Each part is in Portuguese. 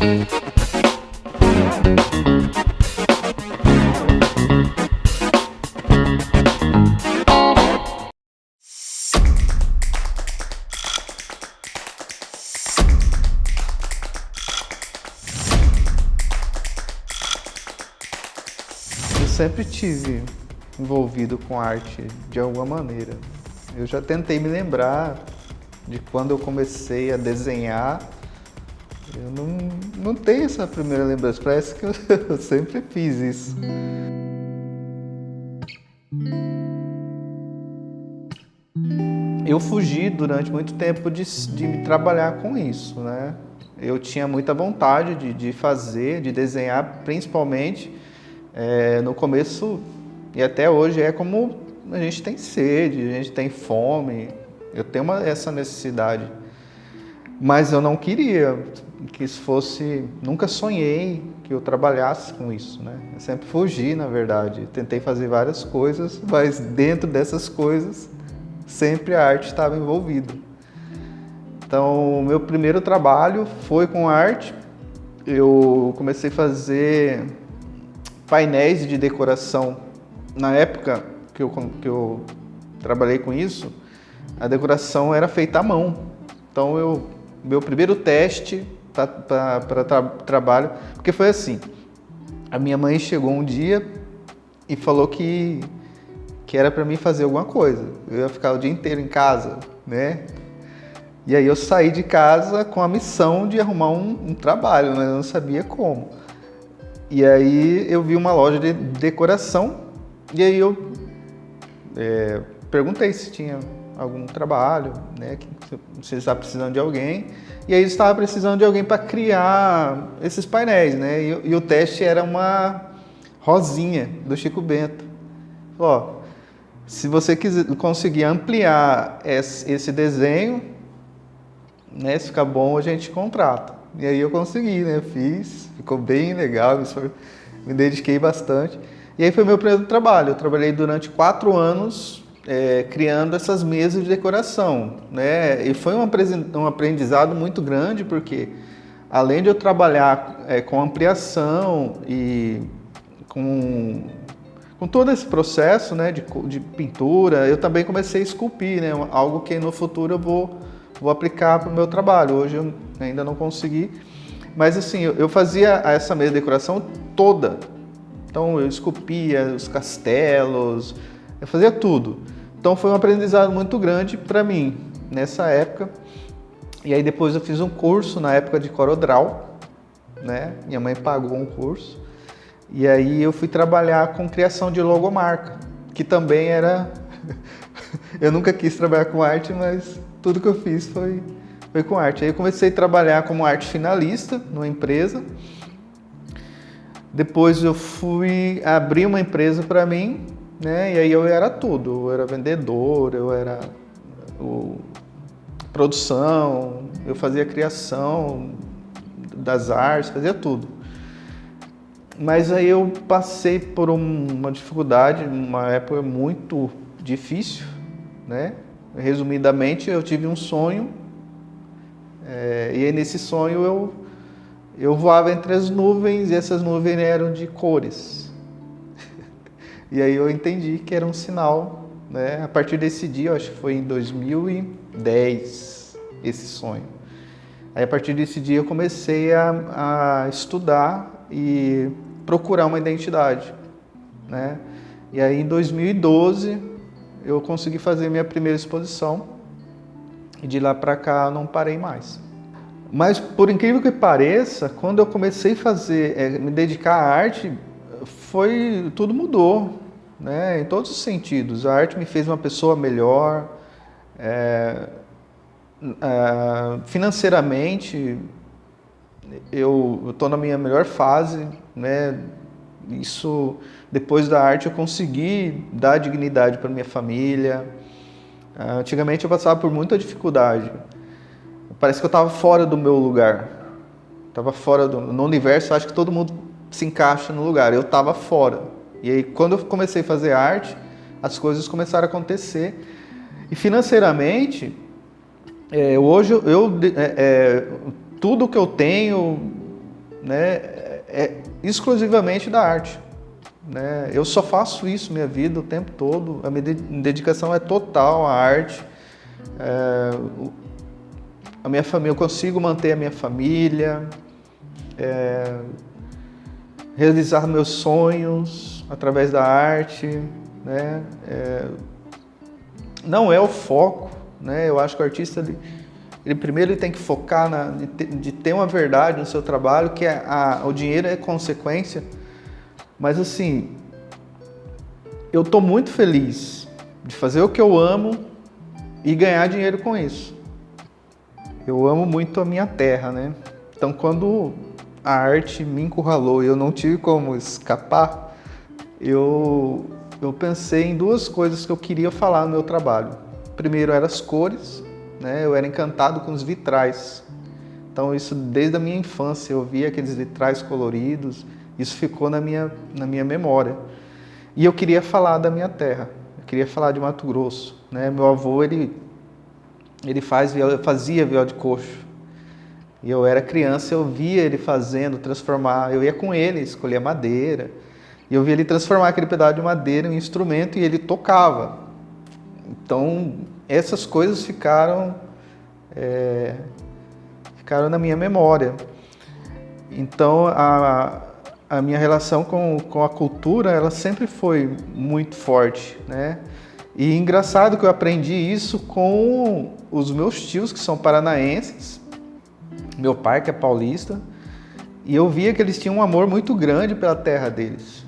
Eu sempre tive envolvido com arte de alguma maneira. Eu já tentei me lembrar de quando eu comecei a desenhar. Eu não tenho essa primeira lembrança, parece que eu sempre fiz isso. Eu fugi durante muito tempo de me trabalhar com isso, né? Eu tinha muita vontade de fazer, de desenhar, principalmente no começo e até hoje é como a gente tem sede, a gente tem fome, eu tenho essa necessidade. Mas eu não queria que isso fosse, nunca sonhei que eu trabalhasse com isso, né? Eu sempre fugi, na verdade, tentei fazer várias coisas, mas dentro dessas coisas sempre a arte estava envolvida. Então, o meu primeiro trabalho foi com arte. Eu comecei a fazer painéis de decoração. Na época que eu trabalhei com isso, a decoração era feita à mão. Então, meu primeiro teste para trabalho, porque foi assim, a minha mãe chegou um dia e falou que era para mim fazer alguma coisa. Eu ia ficar o dia inteiro em casa, né? E aí eu saí de casa com a missão de arrumar um trabalho, mas eu não sabia como. E aí eu vi uma loja de decoração e aí eu perguntei se tinha algum trabalho, né? Se estava precisando de alguém. E aí eles estavam precisando de alguém para criar esses painéis, né? E o teste era uma rosinha do Chico Bento. Ó, se você conseguir ampliar esse desenho, né, se ficar bom, a gente contrata. E aí eu consegui, né? Fiz, ficou bem legal, me dediquei bastante. E aí foi meu primeiro trabalho. Eu trabalhei durante 4 anos criando essas mesas de decoração, né? E foi um aprendizado muito grande, porque além de eu trabalhar com ampliação e com todo esse processo, né, de pintura, eu também comecei a esculpir, né? Algo que no futuro eu vou aplicar para o meu trabalho. Hoje eu ainda não consegui, mas assim, eu fazia essa mesa de decoração toda. Então eu esculpia os castelos, eu fazia tudo. Então foi um aprendizado muito grande para mim nessa época. E aí depois eu fiz um curso na época de CorelDRAW, né? Minha mãe pagou um curso. E aí eu fui trabalhar com criação de logomarca, que também era... Eu nunca quis trabalhar com arte, mas tudo que eu fiz foi com arte. Aí eu comecei a trabalhar como arte finalista numa empresa. Depois eu fui abrir uma empresa para mim, né? E aí eu era tudo. Eu era vendedor, eu era produção, eu fazia criação das artes, fazia tudo. Mas aí eu passei por uma dificuldade, uma época muito difícil, né? Resumidamente, eu tive um sonho, e aí nesse sonho eu voava entre as nuvens e essas nuvens eram de cores. E aí eu entendi que era um sinal, né? A partir desse dia, eu acho que foi em 2010, esse sonho. Aí a partir desse dia eu comecei a estudar e procurar uma identidade, né? E aí em 2012 eu consegui fazer minha primeira exposição e de lá para cá eu não parei mais. Mas por incrível que pareça, quando eu comecei a me dedicar à arte, tudo mudou, né? Em todos os sentidos. A arte me fez uma pessoa melhor, financeiramente eu estou na minha melhor fase, né? Isso, depois da arte eu consegui dar dignidade para minha família. Antigamente eu passava por muita dificuldade. Parece que eu estava fora do meu lugar. Estava fora no universo, acho que todo mundo se encaixa no lugar. Eu estava fora. E aí quando eu comecei a fazer arte, as coisas começaram a acontecer. E financeiramente, hoje tudo que eu tenho né, é exclusivamente da arte, né? Eu só faço isso minha vida o tempo todo, a minha dedicação é total à arte. A minha família, eu consigo manter a minha família, realizar meus sonhos através da arte, né? Não é o foco, né? Eu acho que o artista ele primeiro ele tem que focar de ter uma verdade no seu trabalho, que o dinheiro é consequência. Mas assim, eu estou muito feliz de fazer o que eu amo e ganhar dinheiro com isso. Eu amo muito a minha terra, né? Então quando a arte me encurralou e eu não tive como escapar, eu pensei em duas coisas que eu queria falar no meu trabalho. Primeiro eram as cores, né? Eu era encantado com os vitrais. Então isso desde a minha infância, eu via aqueles vitrais coloridos, isso ficou na minha memória. E eu queria falar da minha terra, eu queria falar de Mato Grosso, né? Meu avô, ele fazia viola de coxo. E eu era criança, eu via ele fazendo, transformar, eu ia com ele, escolhia madeira, e eu via ele transformar aquele pedaço de madeira em instrumento e ele tocava. Então, essas coisas ficaram na minha memória. Então, a minha relação com a cultura, ela sempre foi muito forte, né? E engraçado que eu aprendi isso com os meus tios, que são paranaenses, meu pai, que é paulista, e eu via que eles tinham um amor muito grande pela terra deles,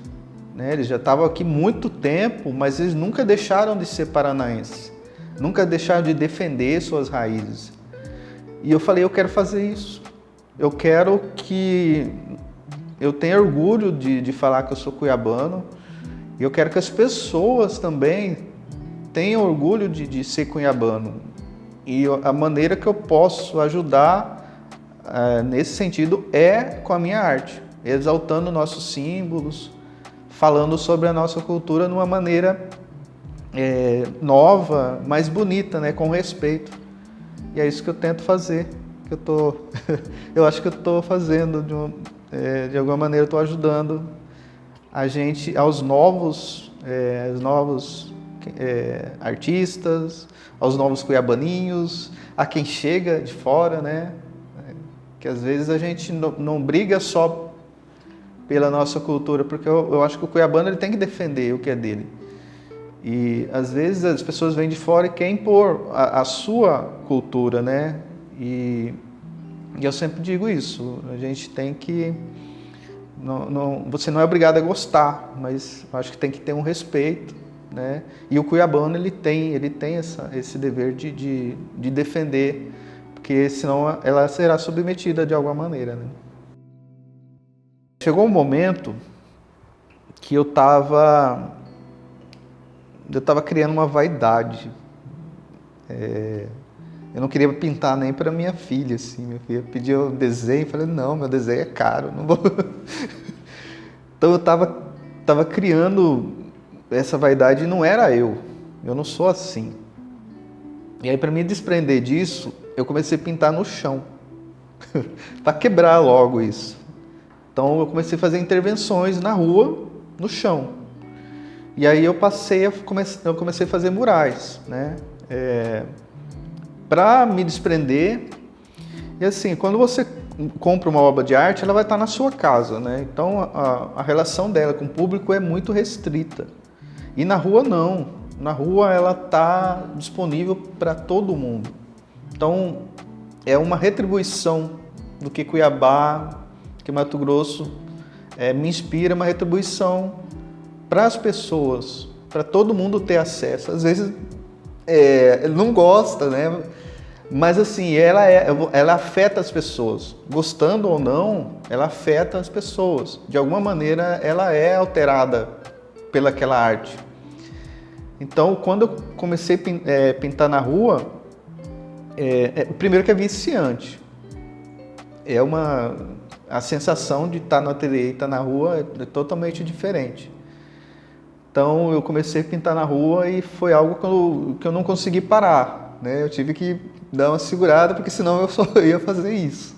né? Eles já estavam aqui muito tempo, mas eles nunca deixaram de ser paranaenses, nunca deixaram de defender suas raízes. E eu falei, eu quero fazer isso. Eu quero que eu tenha orgulho de falar que eu sou cuiabano, e eu quero que as pessoas também tenham orgulho de ser cuiabano. E a maneira que eu posso ajudar nesse sentido é com a minha arte, exaltando nossos símbolos, falando sobre a nossa cultura de uma maneira nova, mais bonita, né, com respeito. E é isso que eu tento fazer, eu acho que eu estou fazendo de alguma maneira, eu estou ajudando a gente, aos novos artistas, aos novos cuiabaninhos, a quem chega de fora, né? Que às vezes a gente não briga só pela nossa cultura, porque eu acho que o cuiabano ele tem que defender o que é dele. E às vezes as pessoas vêm de fora e querem impor a sua cultura, né? E eu sempre digo isso, a gente tem que... você não é obrigado a gostar, mas acho que tem que ter um respeito, né? E o cuiabano ele tem esse dever de defender, porque senão ela será submetida de alguma maneira, né? Chegou um momento que eu estava criando uma vaidade. Eu não queria pintar nem para minha filha, assim. Minha filha pediu um desenho, eu falei, não, meu desenho é caro, não vou... Então eu estava criando essa vaidade e não era eu não sou assim. E aí, para me desprender disso, eu comecei a pintar no chão, para quebrar logo isso. Então eu comecei a fazer intervenções na rua, no chão. E aí eu comecei a fazer murais, né? Para me desprender. E assim, quando você compra uma obra de arte, ela vai estar na sua casa, né? Então a relação dela com o público é muito restrita. E na rua não. Na rua ela está disponível para todo mundo. Então é uma retribuição do que Cuiabá, que Mato Grosso me inspira, uma retribuição para as pessoas, para todo mundo ter acesso. Às vezes ele não gosta, né? Mas assim, ela afeta as pessoas. Gostando ou não, ela afeta as pessoas. De alguma maneira, ela é alterada pelaquela arte. Então, quando eu comecei a pintar na rua, primeiro que é viciante. A sensação de estar no ateliê e estar na rua é totalmente diferente. Então, eu comecei a pintar na rua e foi algo que eu não consegui parar, né? Eu tive que dar uma segurada, porque senão eu só ia fazer isso.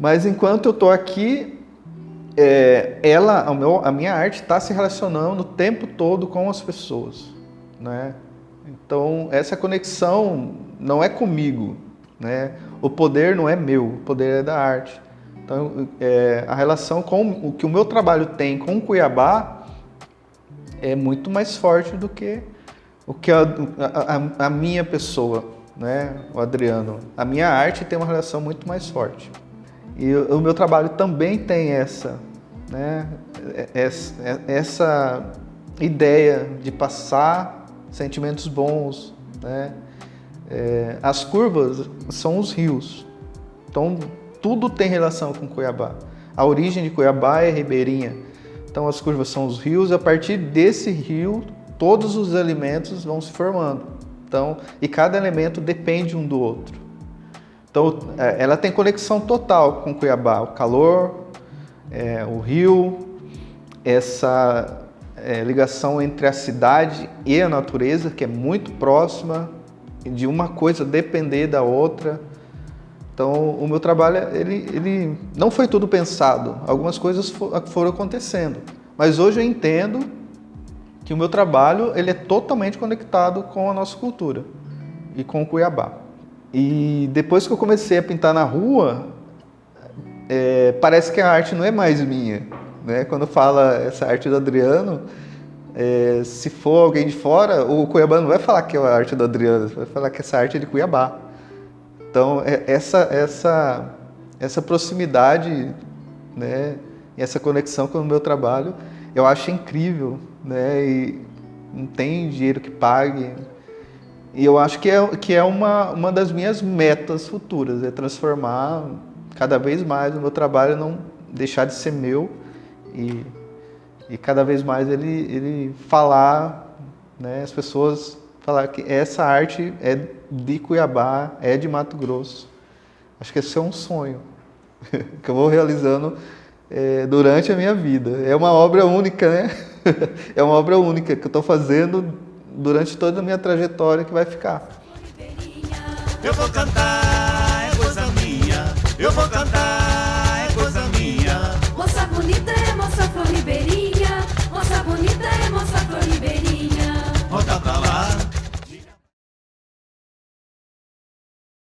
Mas enquanto eu estou aqui, a minha arte está se relacionando o tempo todo com as pessoas, né? Então, essa conexão não é comigo, né? O poder não é meu, o poder é da arte. Então, a relação com o que o meu trabalho tem com Cuiabá é muito mais forte do que o que a minha pessoa, né? O Adriano. A minha arte tem uma relação muito mais forte. E o meu trabalho também tem essa, né? Essa ideia de passar sentimentos bons, né? As curvas são os rios, então tudo tem relação com Cuiabá. A origem de Cuiabá é ribeirinha, então as curvas são os rios, e a partir desse rio todos os elementos vão se formando. Então, e cada elemento depende um do outro. Então, ela tem conexão total com Cuiabá, o calor, o rio, essa ligação entre a cidade e a natureza, que é muito próxima, de uma coisa depender da outra. Então, o meu trabalho, ele não foi tudo pensado, algumas coisas foram acontecendo, mas hoje eu entendo que o meu trabalho ele é totalmente conectado com a nossa cultura e com o Cuiabá. E depois que eu comecei a pintar na rua, parece que a arte não é mais minha, né? Quando fala essa arte do Adriano, se for alguém de fora, o cuiabano não vai falar que é a arte do Adriano, vai falar que essa arte é de Cuiabá. Então, essa proximidade, né, e essa conexão com o meu trabalho, eu acho incrível, né? E não tem dinheiro que pague. E eu acho que é uma das minhas metas futuras, é transformar cada vez mais o meu trabalho, não deixar de ser meu e cada vez mais ele falar, né, as pessoas falar que essa arte é de Cuiabá, é de Mato Grosso. Acho que esse é um sonho que eu vou realizando durante a minha vida. É uma obra única, né? É uma obra única que eu estou fazendo durante toda a minha trajetória que vai ficar. Eu vou cantar, é coisa minha, eu vou cantar.